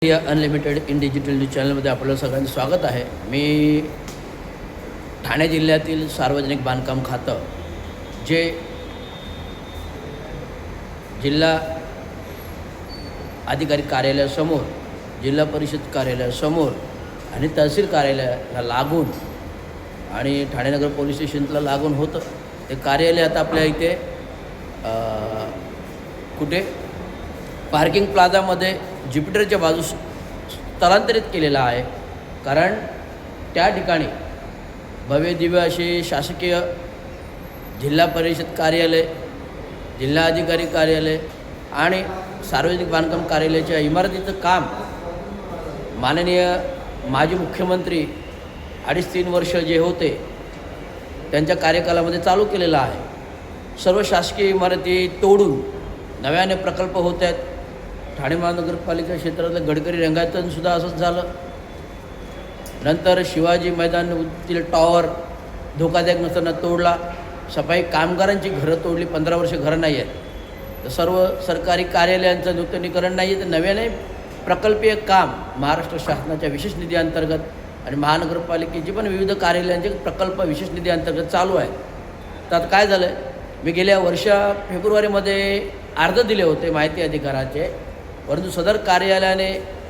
या unlimited in digital news चॅनलमध्ये आपलं सगळ्यांचं स्वागत आहे. मी ठाणे जिल्ह्यातील सार्वजनिक बांधकाम खातं जे जिल्हा अधिकारी कार्यालयासमोर, जिल्हा परिषद कार्यालयासमोर आणि तहसील कार्यालयाला लागून आणि ठाणे नगर पोलीस स्टेशनला लागून होतं ते कार्यालय आता आपल्या इथे कुठे पार्किंग प्लाझामध्ये ज्युपिटरच्या बाजूस स्थलांतरित केलेलं आहे. कारण त्या ठिकाणी भव्यदिव्य अशी शासकीय जिल्हा परिषद कार्यालय, जिल्हाधिकारी कार्यालय आणि सार्वजनिक बांधकाम कार्यालयाच्या इमारतीचं काम माननीय माजी मुख्यमंत्री 2.5-3 वर्ष जे होते त्यांच्या कार्यकालामध्ये चालू केलेलं आहे. सर्व शासकीय इमारती तोडून नव्याने प्रकल्प होत आहेत. ठाणे महानगरपालिका क्षेत्रातलं गडकरी रंगायतनसुद्धा असंच झालं. नंतर शिवाजी मैदानातील टॉवर धोकादायक नसताना तोडला. सफाई कामगारांची घरं तोडली, 15 वर्ष घरं नाही आहेत. तर सर्व सरकारी कार्यालयांचं नूतनीकरण नाही आहे, तर नव्याने प्रकल्पीय काम महाराष्ट्र शासनाच्या विशेष निधी अंतर्गत आणि महानगरपालिकेचे पण विविध कार्यालयांचे प्रकल्प विशेष निधी अंतर्गत चालू आहे. तर आता काय झालं आहे, मी गेल्या फेब्रुवारीमध्ये अर्ज दिले होते माहिती अधिकाराचे, परंतु सदर कार्यालयाने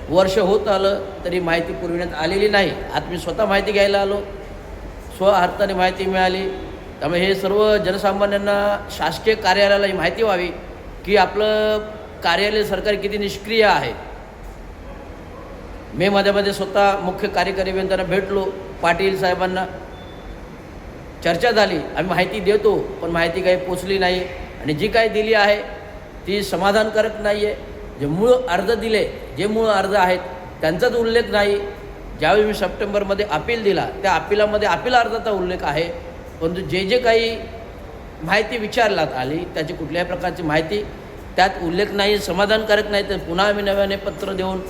वर्ष होत आलं तरी माहिती पुरविण्यात आलेली नाही. आता मी स्वतः माहिती घ्यायला आलो, स्वहस्ताने माहिती मिळाली. त्यामुळे हे सर्व जनसामान्यांना शासकीय कार्यालयाला ही माहिती व्हावी की आपलं कार्यालय सरकारी किती निष्क्रिय आहे. मे मध्ये स्वतः मुख्य कार्यकारी अभियंत्यांना भेटलो, पाटील साहेबांना चर्चा झाली. आम्ही माहिती देतो पण माहिती काही पोचली नाही आणि जी काही दिली आहे ती समाधानकारक नाही आहे. जे मूळ अर्ज दिले, जे मूळ अर्ज आहेत त्यांचाच उल्लेख नाही. ज्यावेळी मी सप्टेंबरमध्ये अपील दिला त्या अपिलामध्ये अपील अर्जाचा उल्लेख आहे, परंतु जे काही माहिती विचारण्यात आली त्याची कुठल्याही प्रकारची माहिती त्यात उल्लेख नाही, समाधानकारक नाही. तर पुन्हा आम्ही नव्याने पत्र देऊन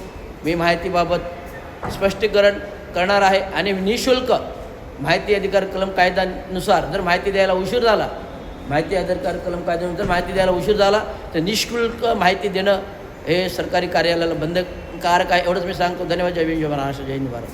मी माहितीबाबत स्पष्टीकरण करणार आहे आणि निःशुल्क माहिती अधिकार कलम कायद्यानुसार जर माहिती द्यायला उशीर झाला, माहिती अधिकार कलम कायद्यानुसार माहिती द्यायला उशीर झाला तर निःशुल्क माहिती देणं हे सरकारी कार्यालयाला बंधनकारक आहे. एवढंच मी सांगतो. धन्यवाद. जय भीम, जय महाराष्ट्र, जय हिंद, भारत.